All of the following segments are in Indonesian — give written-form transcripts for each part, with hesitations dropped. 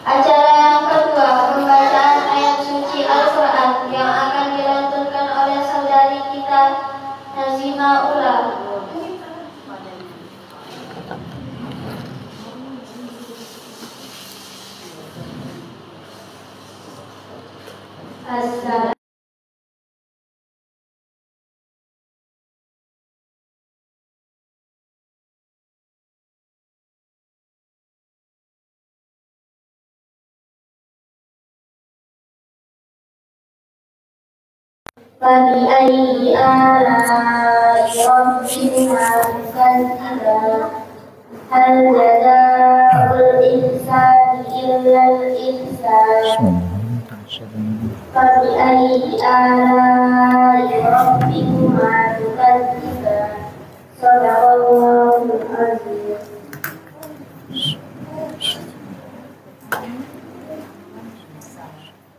Acara yang kedua, pembacaan ayat suci Al-Quran yang akan dilantunkan oleh saudari kita Nazima Ula. Assalamualaikum. فبأي آلاء ربكما تكذبان هل جزاء الإحسان إلا الإحسان فبأي آلاء ربكما تكذبان صدق الله العظيم.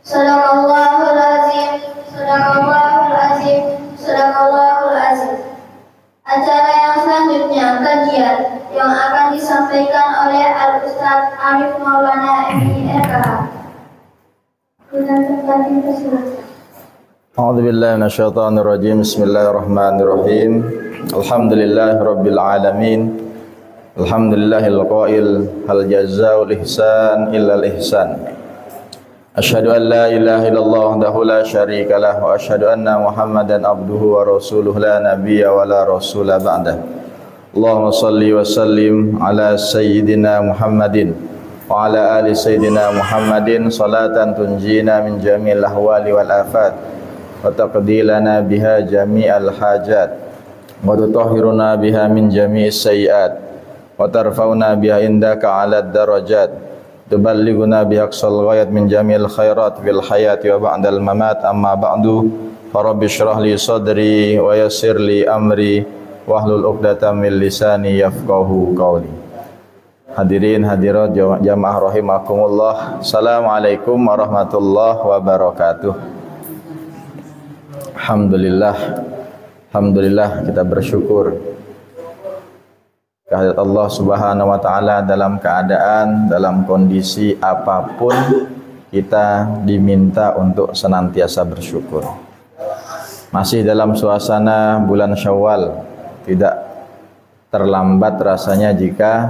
Sadaqallahul azim, sadaqallahul azim, sadaqallahul azim. Acara yang selanjutnya kajian yang akan disampaikan oleh Al-Ustaz Arif Maulana MIRK. Dengan tempat dipersilakan. A'udzubillahi minasyaitonirrajim. Bismillahirrahmanirrahim. Alhamdulillahirabbil alamin. Alhamdulillahil qail hal jazaa'ul ihsan illal ihsan. Asyhadu an la ilaha illallah wahdahu la syarika lah wa asyhadu anna Muhammadan abduhu wa rasuluhu la nabiyya wa la rasula ba'dah. Allahumma salli wa sallim ala sayyidina Muhammadin wa ala ali sayyidina Muhammadin salatan tunjina min jami'il ahwali wal afat wa taqdilana biha jami'al hajat wa tutahhiruna biha min jami'is sayyiat wa tarfa'una biha indaka 'alad darajat tuballighuna bihaqsal ghayat min jamil khairat fil hayati wa ba'dal mamat. Amma ba'du, farabbi syrah li sadri wa yassir li amri wahlul 'uqdatam min lisani yafqahu qawli. Hadirin hadirat jamaah rahimakumullah, assalamualaikum warahmatullahi wabarakatuh. Alhamdulillah kita bersyukur kehadirat Allah Subhanahu wa taala dalam keadaan, dalam kondisi apapun kita diminta untuk senantiasa bersyukur. Masih dalam suasana bulan Syawal, tidak terlambat rasanya jika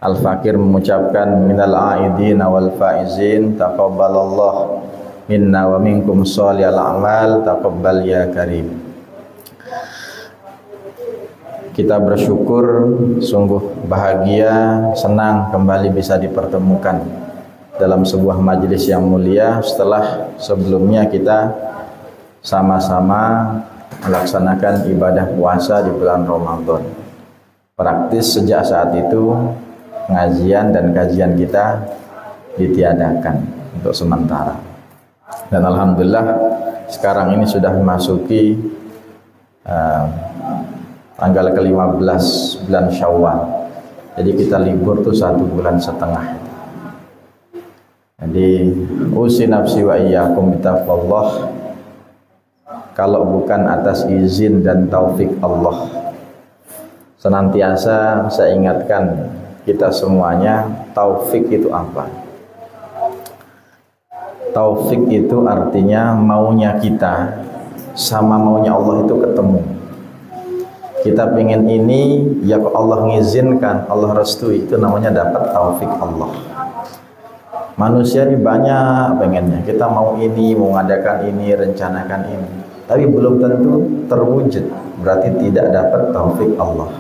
Al-Fakir mengucapkan minal aidin wal faizin taqabbalallah minna wa minkum sholihal a'mal taqabbal ya karim. Kita bersyukur, sungguh bahagia, senang kembali bisa dipertemukan dalam sebuah majelis yang mulia setelah sebelumnya kita sama-sama melaksanakan ibadah puasa di bulan Ramadan. Praktis sejak saat itu pengajian dan kajian kita ditiadakan untuk sementara. Dan alhamdulillah sekarang ini sudah memasuki tanggal ke-15 bulan Syawal. Jadi kita libur tuh 1 bulan setengah. Jadi usi nafsi wa iyyakum bitaqwallah. Kalau bukan atas izin dan taufik Allah, senantiasa saya ingatkan kita semuanya, taufik itu apa? Taufik itu artinya maunya kita sama maunya Allah itu ketemu. Kita pengen ini, ya Allah ngizinkan, Allah restui, itu namanya dapat taufik Allah. Manusia ini banyak pengennya, kita mau ini, mau mengadakan ini, rencanakan ini, tapi belum tentu terwujud, berarti tidak dapat taufik Allah.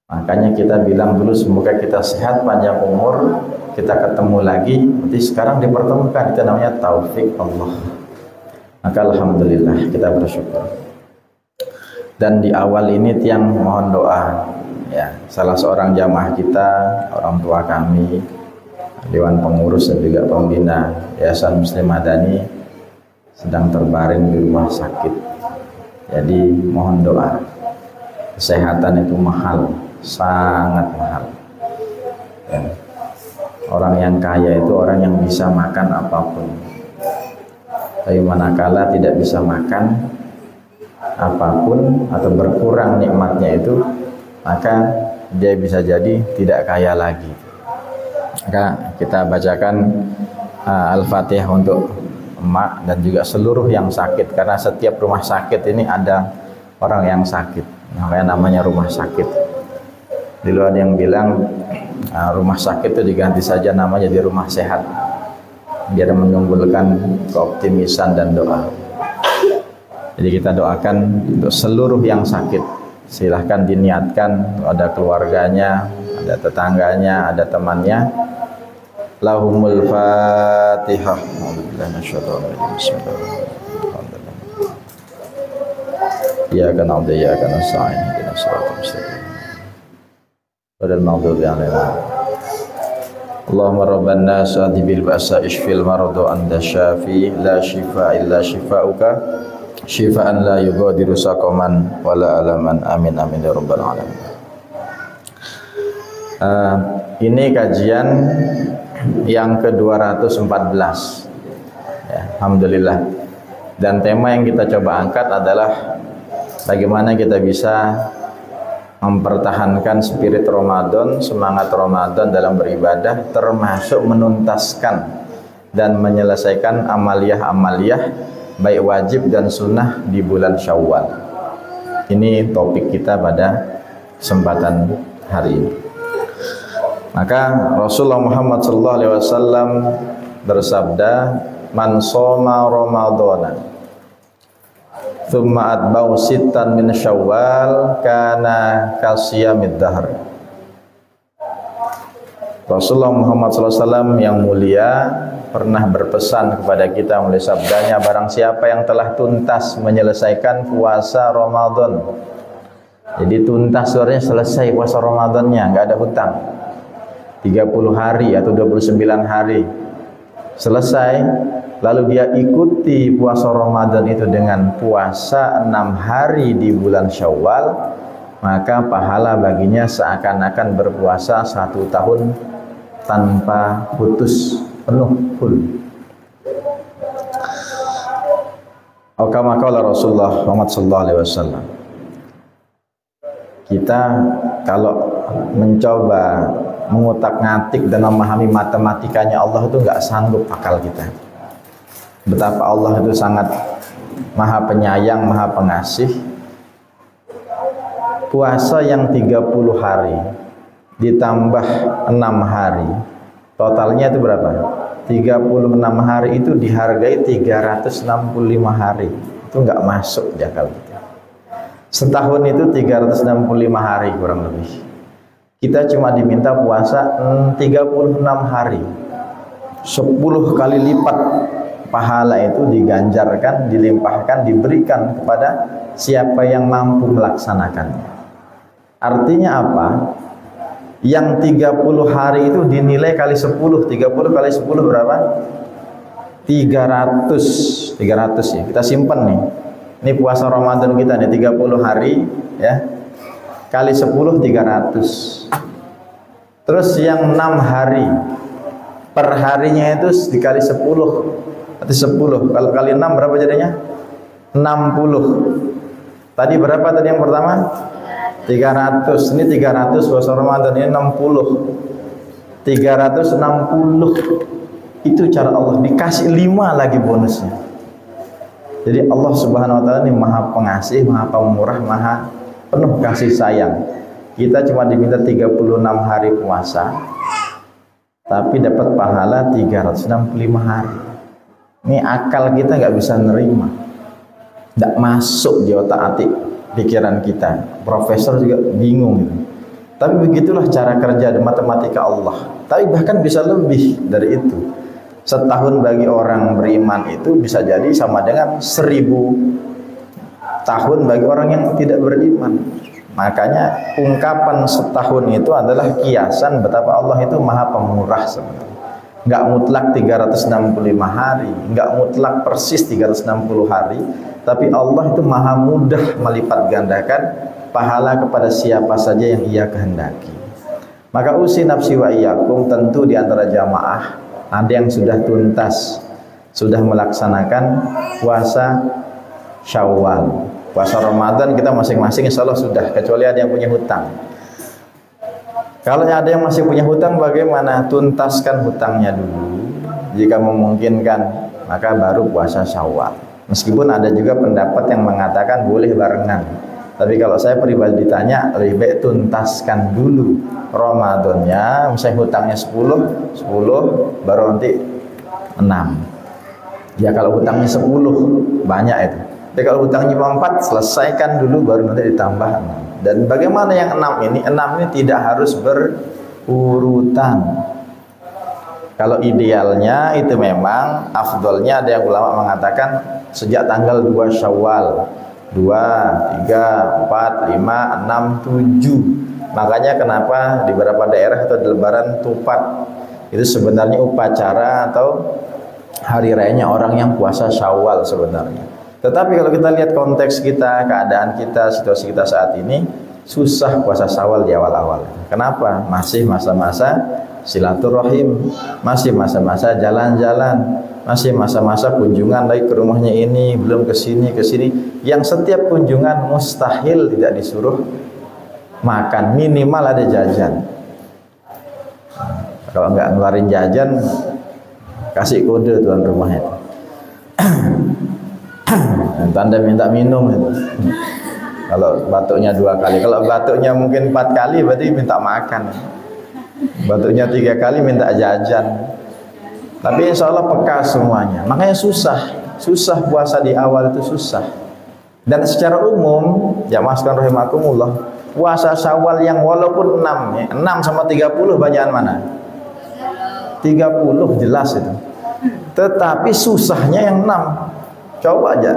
Makanya kita bilang dulu semoga kita sehat, panjang umur, kita ketemu lagi, nanti sekarang dipertemukan, itu namanya taufik Allah. Maka alhamdulillah kita bersyukur. Dan di awal ini tiang mohon doa ya, salah seorang jamaah kita, orang tua kami, dewan pengurus dan juga pembina Yayasan Muslim Madani sedang terbaring di rumah sakit. Jadi mohon doa. Kesehatan itu mahal, sangat mahal ya. Orang yang kaya itu orang yang bisa makan apapun, tapi manakala tidak bisa makan apapun atau berkurang nikmatnya itu, maka dia bisa jadi tidak kaya lagi. Maka kita bacakan Al-Fatihah untuk emak dan juga seluruh yang sakit, karena setiap rumah sakit ini ada orang yang sakit, makanya namanya rumah sakit. Di luar yang bilang rumah sakit itu diganti saja namanya jadi rumah sehat, biar menunggulkan keoptimisan dan doa. Jadi kita doakan untuk seluruh yang sakit. Silahkan diniatkan, ada keluarganya, ada tetangganya, ada temannya. Lahumul Fatihah. Iyyaka na'budu wa iyyaka nasta'in. Ihdinas siratal mustaqim. Ghairil maghdubi 'alaihim. Allahumma rabban nas adhibil ba'sa ishfil marada anta syafi la shifaa illa shifauka syifaan la yughadiru saqaman wala alaman. Amin amin ya rabbal alamin. Ini kajian yang ke-214 ya, alhamdulillah. Dan tema yang kita coba angkat adalah bagaimana kita bisa mempertahankan spirit Ramadan, semangat Ramadan dalam beribadah, termasuk menuntaskan dan menyelesaikan amaliyah-amaliyah baik wajib dan sunnah di bulan Syawal. Ini topik kita pada kesempatan hari ini. Maka Rasulullah Muhammad SAW bersabda, "Man shoma Ramadhana thumma atba'u sittan min Syawal kana kasiyamid dahr." Rasulullah Muhammad SAW yang mulia pernah berpesan kepada kita melalui sabdanya, barang siapa yang telah tuntas menyelesaikan puasa Ramadan. Jadi tuntas artinya selesai puasa Ramadannya, nggak ada hutang. 30 hari atau 29 hari selesai, lalu dia ikuti puasa Ramadan itu dengan puasa 6 hari di bulan Syawal, maka pahala baginya seakan-akan berpuasa 1 tahun tanpa putus, penuh full. Kama qala Rasulullah Muhammad sallallahu alaihi wasallam. Kita kalau mencoba mengutak-ngatik dan memahami matematikanya Allah itu nggak sanggup akal kita. Betapa Allah itu sangat maha penyayang, maha pengasih. Puasa yang 30 hari ditambah 6 hari, totalnya itu berapa? 36 hari itu dihargai 365 hari. Itu nggak masuk di akal kita. Setahun itu 365 hari kurang lebih. Kita cuma diminta puasa 36 hari. 10 kali lipat pahala itu diganjarkan, dilimpahkan, diberikan kepada siapa yang mampu melaksanakannya. Artinya apa? Yang 30 hari itu dinilai kali 10. 30 kali 10 berapa? 300 ya. Kita simpan nih. Ini puasa Ramadan kita nih 30 hari ya. Kali 10 300. Terus yang 6 hari per harinya itu dikali 10. Berarti 10. Kalau kali 6 berapa jadinya? 60. Tadi berapa tadi yang pertama? 300. Ini 300 puasa Ramadan, ini 60. 360. Itu cara Allah, dikasih 5 lagi bonusnya. Jadi Allah Subhanahu wa taala ini maha pengasih, maha pemurah, maha penuh kasih sayang. Kita cuma diminta 36 hari puasa, tapi dapat pahala 365 hari. Ini akal kita nggak bisa nerima, nggak masuk di otak atik pikiran kita. Profesor juga bingung gitu. Tapi begitulah cara kerja matematika Allah. Tapi bahkan bisa lebih dari itu. Setahun bagi orang beriman itu bisa jadi sama dengan 1000 tahun bagi orang yang tidak beriman. Makanya ungkapan setahun itu adalah kiasan betapa Allah itu maha pemurah sebenarnya. Nggak mutlak 365 hari, nggak mutlak persis 360 hari, tapi Allah itu maha mudah melipat gandakan pahala kepada siapa saja yang Ia kehendaki. Maka usi nafsi wa iyyakum, tentu di antara jamaah ada yang sudah tuntas, sudah melaksanakan puasa Syawal. Puasa Ramadan kita masing-masing insya Allah sudah, kecuali ada yang punya hutang. Kalau ada yang masih punya hutang, bagaimana? Tuntaskan hutangnya dulu. Jika memungkinkan, maka baru puasa Syawal. Meskipun ada juga pendapat yang mengatakan boleh barengan. Tapi kalau saya pribadi ditanya, lebih baik tuntaskan dulu Ramadannya. Misalnya hutangnya 10 baru nanti 6. Ya kalau hutangnya 10 banyak itu. Tapi kalau hutangnya 4, selesaikan dulu baru nanti ditambah 6. Dan bagaimana yang 6 ini? 6 ini tidak harus berurutan. Kalau idealnya itu memang afdolnya, ada yang ulama mengatakan sejak tanggal 2 Syawal. 2, 3, 4, 5, 6, 7. Makanya kenapa di beberapa daerah itu ada lebaran tupat. Itu sebenarnya upacara atau hari rayanya orang yang puasa Syawal sebenarnya. Tetapi kalau kita lihat konteks kita, keadaan kita, situasi kita saat ini, susah puasa Syawal di awal-awal. Kenapa? Masih masa-masa silaturahim, masih masa-masa jalan-jalan, masih masa-masa kunjungan lagi ke rumahnya ini, belum ke sini, yang setiap kunjungan mustahil tidak disuruh makan, minimal ada jajan. Kalau nggak ngeluarin jajan, kasih kode tuan rumahnya. Tanda minta minum itu. Kalau batuknya 2 kali, kalau batuknya mungkin 4 kali berarti minta makan. Batuknya 3 kali minta jajan. Tapi insya Allah peka semuanya. Makanya susah puasa di awal itu susah. Dan secara umum, ya maskan rahimakumullah, puasa Syawal yang walaupun 6 ya, 6 sama 30 bacaan mana? 30 jelas itu. Tetapi susahnya yang 6. Coba aja.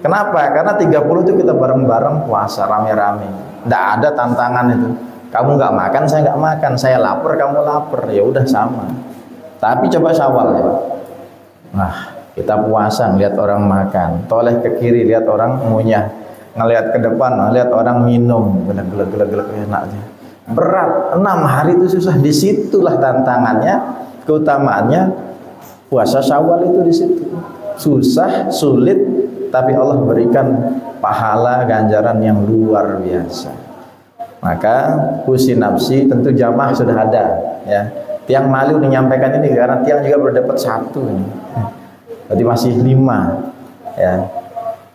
Kenapa? Karena 30 itu kita bareng-bareng puasa rame-rame. Tidak ada tantangan itu. Kamu nggak makan, saya nggak makan. Saya lapar, kamu lapar. Ya udah sama. Tapi coba Syawal ya. Nah, kita puasa ngelihat orang makan, toleh ke kiri lihat orang ngunyah, ngelihat ke depan ngelihat orang minum, gelek enaknya. Berat, 6 hari itu susah. Disitulah tantangannya, keutamaannya puasa Syawal itu di situ. Susah, sulit, tapi Allah berikan pahala ganjaran yang luar biasa. Maka husin nafsi, tentu jamaah sudah ada ya. Tiang malu menyampaikan ini karena tiang juga baru dapat 1 ini. Berarti masih 5 ya.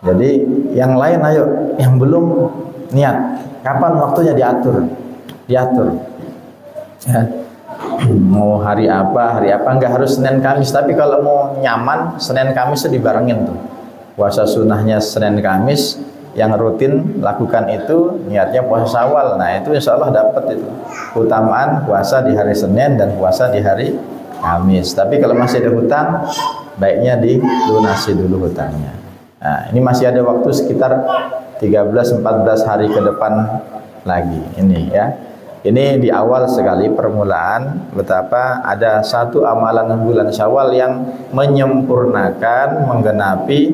Jadi yang lain ayo, yang belum niat, kapan waktunya diatur ya. Mau hari apa enggak harus Senin Kamis, tapi kalau mau nyaman Senin Kamis itu dibarengin tuh. Puasa sunnahnya Senin Kamis, yang rutin lakukan itu niatnya puasa Syawal. Nah, itu insya Allah dapat itu keutamaan puasa di hari Senin dan puasa di hari Kamis. Tapi kalau masih ada hutang, baiknya dilunasi dulu hutangnya. Nah, ini masih ada waktu sekitar 13-14 hari ke depan lagi ini ya. Ini di awal sekali permulaan betapa ada satu amalan bulan Syawal yang menyempurnakan, menggenapi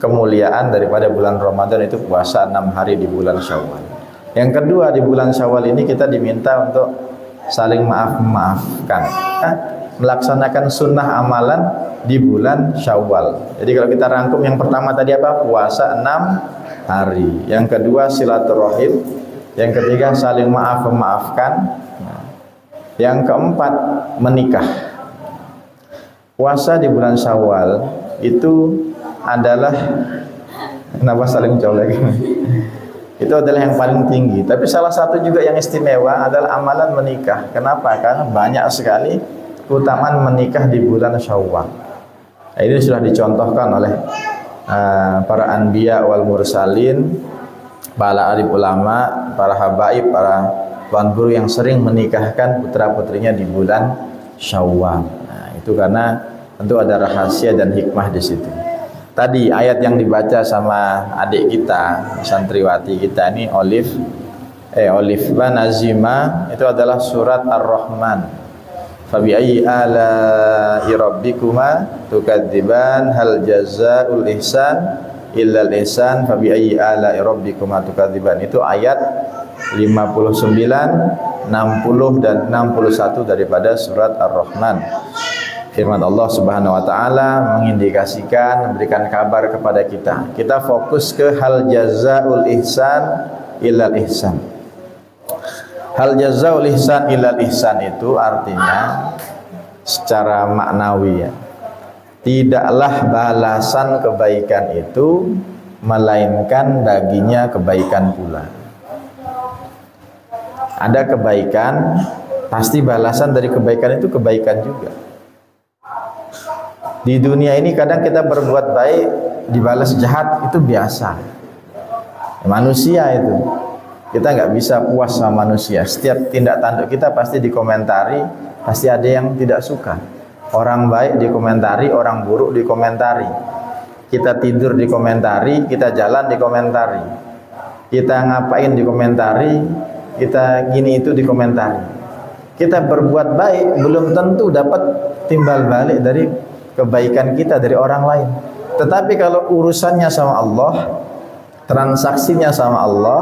kemuliaan daripada bulan Ramadan, itu puasa 6 hari di bulan Syawal. Yang kedua, di bulan Syawal ini kita diminta untuk saling maaf-maafkan, melaksanakan sunnah amalan di bulan Syawal. Jadi kalau kita rangkum, yang pertama tadi apa? Puasa 6 hari. Yang kedua silaturahim. Yang ketiga saling memaafkan. Yang keempat menikah. Puasa di bulan Syawal itu adalah, kenapa saling colek? Itu adalah yang paling tinggi. Tapi salah satu juga yang istimewa adalah amalan menikah. Kenapa? Karena banyak sekali keutamaan menikah di bulan Syawal. Nah, ini sudah dicontohkan oleh para anbiya wal mursalin, para arif ulama, para habaib, para tuan guru yang sering menikahkan putra-putrinya di bulan Syawal. Nah, itu karena tentu ada rahasia dan hikmah di situ. Tadi ayat yang dibaca sama adik kita, santriwati kita ini Olive Nazima, itu adalah surat Ar-Rahman. Fabi ayyi ala'i rabbikuma tukadziban hal jazaa'ul ihsan illal ihsan fabi ayyi ala'i rabbikuma tukadziban. Itu ayat 59, 60 dan 61 daripada surat Ar-Rahman. Firman Allah Subhanahu wa taala mengindikasikan, memberikan kabar kepada kita. Kita fokus ke hal jazaul ihsan illal ihsan. Hal jazaul ihsan ilal ihsan itu artinya secara maknawi ya, tidaklah balasan kebaikan itu melainkan baginya kebaikan pula. Ada kebaikan, pasti balasan dari kebaikan itu kebaikan juga. Di dunia ini kadang kita berbuat baik dibalas jahat, itu biasa. Manusia itu, kita nggak bisa puas sama manusia. Setiap tindak tanduk kita pasti dikomentari, pasti ada yang tidak suka. Orang baik dikomentari, orang buruk dikomentari. Kita tidur dikomentari, kita jalan dikomentari. Kita ngapain dikomentari, kita gini itu dikomentari. Kita berbuat baik belum tentu dapat timbal balik dari kebaikan kita dari orang lain. Tetapi kalau urusannya sama Allah, transaksinya sama Allah,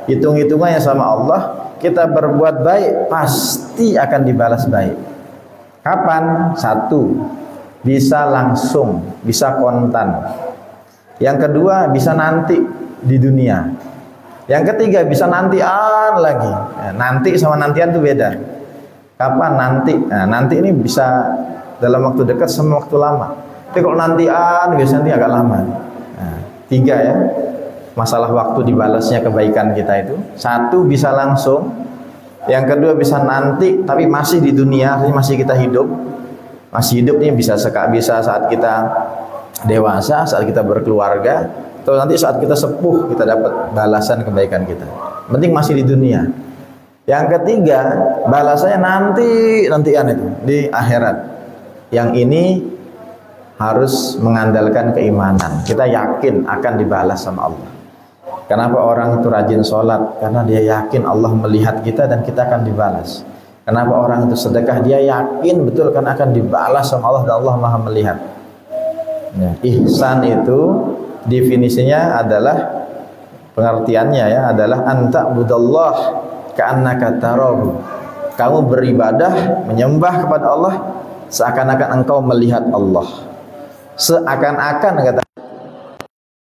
hitung-hitungannya sama Allah, kita berbuat baik pasti akan dibalas baik. Kapan? Satu, bisa langsung, bisa kontan. Yang kedua, bisa nanti di dunia. Yang ketiga, bisa nantian lagi. Nanti sama nantian itu beda. Kapan nanti? Nah, nanti ini bisa dalam waktu dekat sama waktu lama. Tapi kalau nantian biasanya agak lama. Nah, tiga ya, masalah waktu dibalasnya kebaikan kita itu. Satu, bisa langsung. Yang kedua, bisa nanti tapi masih di dunia, masih kita hidup. Masih hidup ini bisa saat kita dewasa, saat kita berkeluarga, atau nanti saat kita sepuh kita dapat balasan kebaikan kita. Penting masih di dunia. Yang ketiga, balasannya nantian itu di akhirat. Yang ini harus mengandalkan keimanan. Kita yakin akan dibalas sama Allah. Kenapa orang itu rajin sholat? Karena dia yakin Allah melihat kita dan kita akan dibalas. Kenapa orang itu sedekah? Dia yakin betul kan akan dibalas sama Allah dan Allah Maha melihat. Ya, ihsan itu definisinya adalah, pengertiannya ya, adalah anta budallah ka'annaka tarahu. Kamu beribadah, menyembah kepada Allah seakan-akan engkau melihat Allah. Seakan-akan kata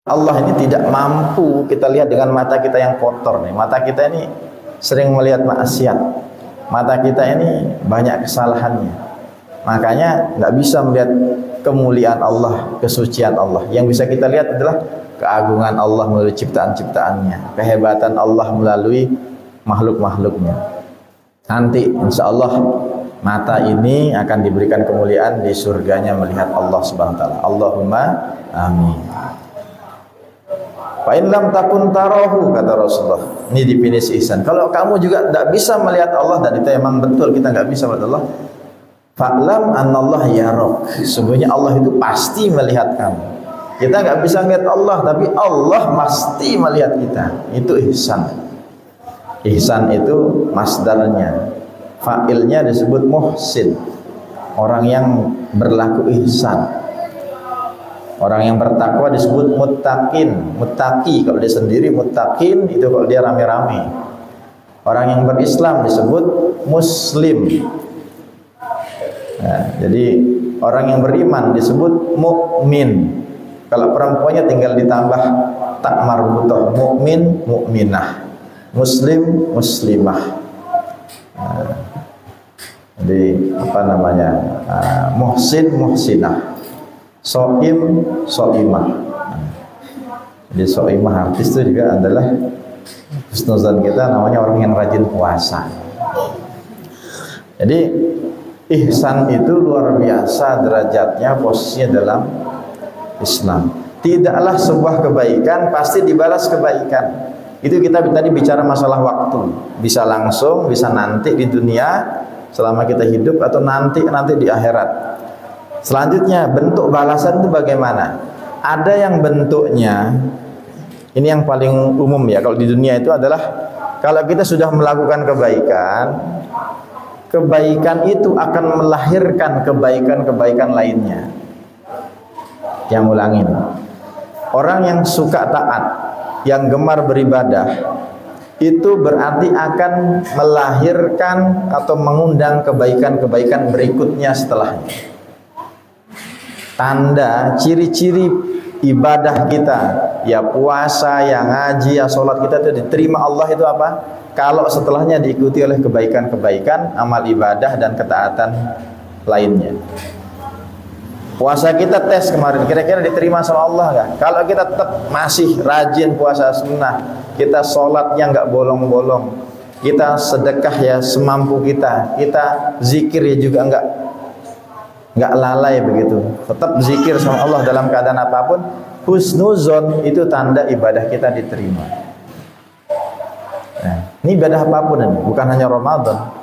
Allah ini tidak mampu kita lihat dengan mata kita yang kotor nih. Mata kita ini sering melihat maksiat. Mata kita ini banyak kesalahannya. Makanya nggak bisa melihat kemuliaan Allah, kesucian Allah. Yang bisa kita lihat adalah keagungan Allah melalui ciptaan-ciptaannya, kehebatan Allah melalui makhluk-makhluknya. Nanti insya Allah mata ini akan diberikan kemuliaan di surganya melihat Allah Subhanahu wa taala. Allahumma amin. Fa in lam takun tarahu, kata Rasulullah. Ini definisi ihsan. Kalau kamu juga tidak bisa melihat Allah, dan itu memang betul kita nggak bisa melihat Allah, fa'lam annallaha yarok. Sesungguhnya Allah itu pasti melihat kamu. Kita nggak bisa melihat Allah, tapi Allah pasti melihat kita. Itu ihsan. Ihsan itu masdarnya. Fa'ilnya disebut muhsin. Orang yang berlaku ihsan. Orang yang bertakwa disebut muttaqin. Muttaqi kalau dia sendiri, muttaqin itu kalau dia rame-rame. Orang yang berislam disebut muslim. Nah, jadi orang yang beriman disebut mukmin. Kalau perempuannya tinggal ditambah tak marbutoh, mukmin, mukminah, muslim, muslimah. Nah, jadi apa namanya? Muhsin, muhsinah, soim, soimah. Jadi soimah artis itu juga adalah husnuzan kita, namanya orang yang rajin puasa. Jadi ihsan itu luar biasa derajatnya, posisinya dalam Islam. Tidaklah sebuah kebaikan pasti dibalas kebaikan. Itu kita tadi bicara masalah waktu. Bisa langsung, bisa nanti di dunia selama kita hidup, atau nanti di akhirat. Selanjutnya bentuk balasan itu bagaimana? Ada yang bentuknya, ini yang paling umum ya, kalau di dunia itu adalah kalau kita sudah melakukan kebaikan, kebaikan itu akan melahirkan kebaikan-kebaikan lainnya. Yang ulangin, orang yang suka taat, yang gemar beribadah, itu berarti akan melahirkan atau mengundang kebaikan-kebaikan berikutnya setelahnya. Tanda, ciri-ciri ibadah kita, ya puasa, ya ngaji, ya sholat kita itu diterima Allah itu apa? kalau setelahnya diikuti oleh kebaikan-kebaikan, amal ibadah dan ketaatan lainnya. Puasa kita tes kemarin, kira-kira diterima sama Allah nggak? Kalau kita tetap masih rajin puasa sunnah, kita sholatnya nggak bolong-bolong, kita sedekah ya semampu kita zikir ya juga nggak lalai begitu, tetap zikir sama Allah dalam keadaan apapun, husnuzon itu tanda ibadah kita diterima. Nah, ini ibadah apapun ini, bukan hanya Ramadan.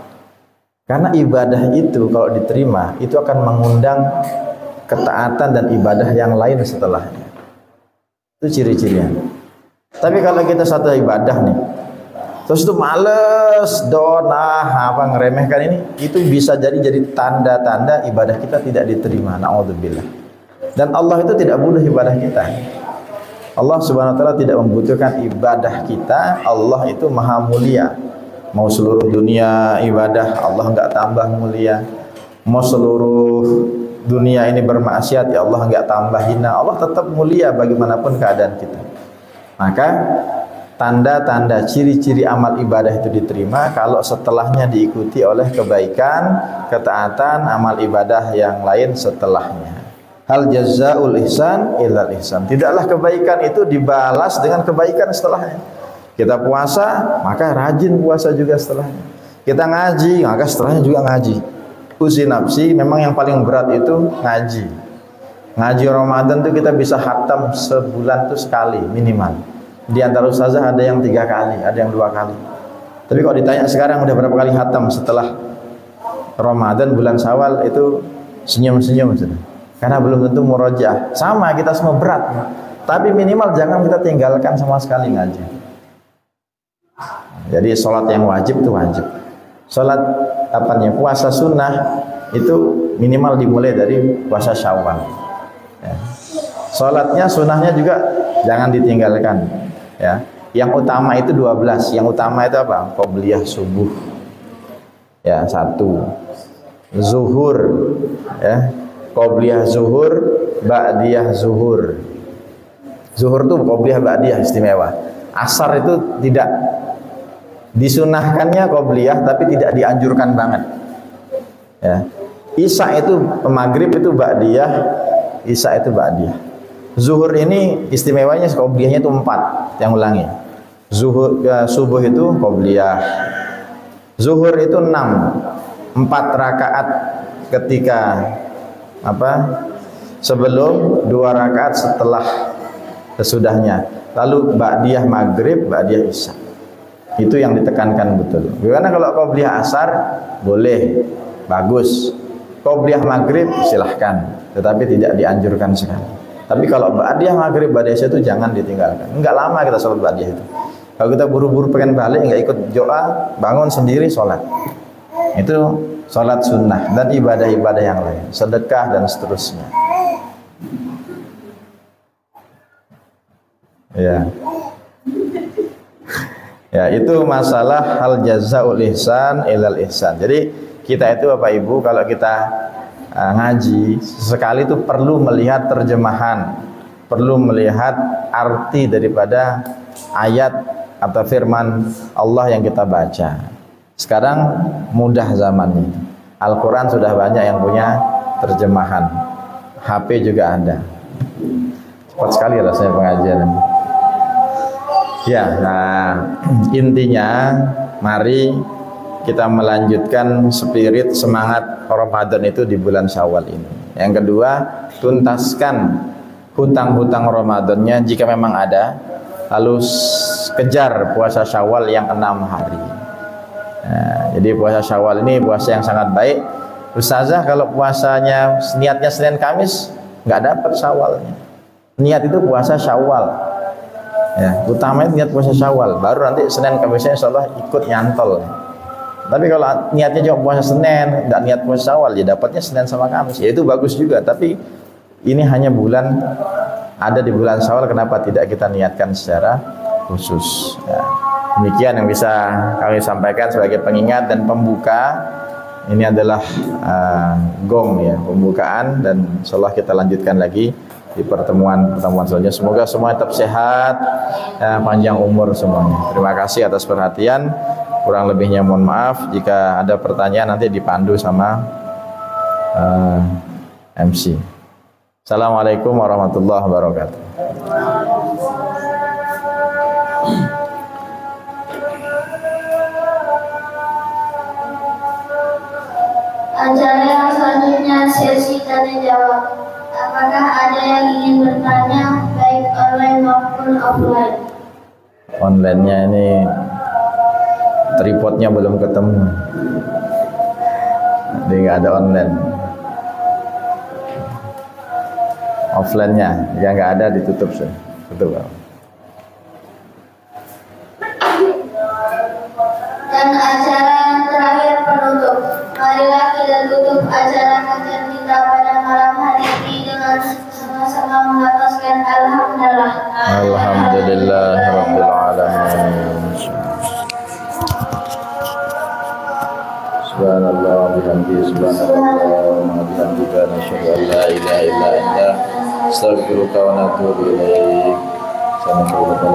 Karena ibadah itu kalau diterima, itu akan mengundang ketaatan dan ibadah yang lain setelahnya. Itu ciri-cirinya. Tapi kalau kita satu ibadah nih, terus itu males, ngeremehkan ini, itu bisa jadi tanda-tanda ibadah kita tidak diterima. Na'udzubillah. Dan Allah itu tidak butuh ibadah kita. Allah subhanahu wa ta'ala tidak membutuhkan ibadah kita. Allah itu maha mulia. Mau seluruh dunia ibadah, Allah nggak tambah mulia. Mau seluruh dunia ini bermaksiat, ya Allah nggak tambah hina. Allah tetap mulia bagaimanapun keadaan kita. Maka tanda-tanda ciri-ciri amal ibadah itu diterima kalau setelahnya diikuti oleh kebaikan, ketaatan, amal ibadah yang lain setelahnya. Hal jazaul ihsan illal ihsan. Tidaklah kebaikan itu dibalas dengan kebaikan setelahnya. Kita puasa, maka rajin puasa juga setelahnya. Kita ngaji, maka setelahnya juga ngaji. Usi nafsi, memang yang paling berat itu ngaji. Ngaji Ramadan itu kita bisa khatam sebulan itu sekali minimal. Di antara ustazah ada yang 3 kali, ada yang 2 kali. Tapi kalau ditanya sekarang udah berapa kali khatam setelah Ramadan, bulan Syawal, itu senyum-senyum sudah. Karena belum tentu murojaah. Sama, kita semua berat. Tapi minimal jangan kita tinggalkan sama sekali ngaji. Jadi sholat yang wajib itu wajib. Sholat puasa sunnah itu minimal dimulai dari puasa Syawal. Ya. Sholatnya sunnahnya juga jangan ditinggalkan. Ya. Yang utama itu 12. Yang utama itu apa? Qobliyah subuh. Ya, 1. Zuhur. Ya. Qobliyah zuhur, ba'diyah zuhur. Zuhur itu qobliyah ba'diyah istimewa. Asar itu tidak disunahkannya qobliyah, tapi tidak dianjurkan banget. Ya. Isya itu maghrib itu ba'diyah, isya itu ba'diyah. Zuhur ini istimewanya qobliyahnya itu 4, yang ulangi. Zuhur subuh itu qobliyah. Zuhur itu 6, 4 rakaat ketika sebelum, 2 rakaat setelah sesudahnya. Lalu ba'diyah maghrib, ba'diyah isya. Itu yang ditekankan betul. Karena kalau qobliyah asar boleh, bagus. Qobliyah maghrib silahkan, tetapi tidak dianjurkan sekali. Tapi kalau ba'diyah maghrib, ba'diyah isya itu jangan ditinggalkan. Enggak lama kita sholat ba'diyah itu. Kalau kita buru-buru pengen balik, enggak ikut doa, bangun sendiri sholat. Itu sholat sunnah dan ibadah-ibadah yang lain, sedekah dan seterusnya. Ya. Ya, itu masalah hal jazaul ihsan ilal ihsan. Jadi kita itu Bapak Ibu kalau kita ngaji sekali itu perlu melihat terjemahan, perlu melihat arti daripada ayat atau firman Allah yang kita baca. Sekarang mudah zamannya. Al-Quran sudah banyak yang punya terjemahan. HP juga ada. Cepat sekali rasanya pengajian. Ya, nah intinya mari kita melanjutkan spirit semangat Ramadan itu di bulan Syawal ini. Yang kedua, tuntaskan hutang-hutang Ramadannya jika memang ada. Lalu kejar puasa Syawal yang 6 hari. Nah, jadi puasa Syawal ini puasa yang sangat baik. Ustazah kalau puasanya niatnya Senin Kamis nggak dapat Syawalnya. Niat itu puasa Syawal. Ya, utamanya niat puasa Syawal. Baru nanti Senin Kamisnya insyaallah ikut nyantol. Tapi kalau niatnya cuma puasa Senin, nggak niat puasa Syawal, ya dapatnya Senin sama Kamis. Ya itu bagus juga. Tapi ini hanya bulan ada di bulan Syawal. Kenapa tidak kita niatkan secara khusus? Ya. Demikian yang bisa kami sampaikan sebagai pengingat dan pembuka. Ini adalah gong ya, pembukaan, dan insyaallah kita lanjutkan lagi di pertemuan selanjutnya. Semoga semua tetap sehat, panjang umur semuanya. Terima kasih atas perhatian. Kurang lebihnya mohon maaf. Jika ada pertanyaan nanti dipandu sama MC. Assalamualaikum warahmatullahi wabarakatuh. Acara yang selanjutnya sesi tanya jawab. Apakah ada yang ingin bertanya baik online maupun offline? Online-nya ini tripodnya belum ketemu, jadi nggak ada online. Offline-nya yang nggak ada ditutup sih, tutup. Dan acara yang terakhir penutup. Marilah kita tutup acara kajian kita pada malam hari ini dengan sama-sama melafazkan alhamdulillah. Alhamdulillah rabbil alamin. Subhanallah bihamdihi subhanallah wa bihamdika nasyhadu an la ilaha illa anta astaghfiruka wa natubu ilaik. Assalamualaikum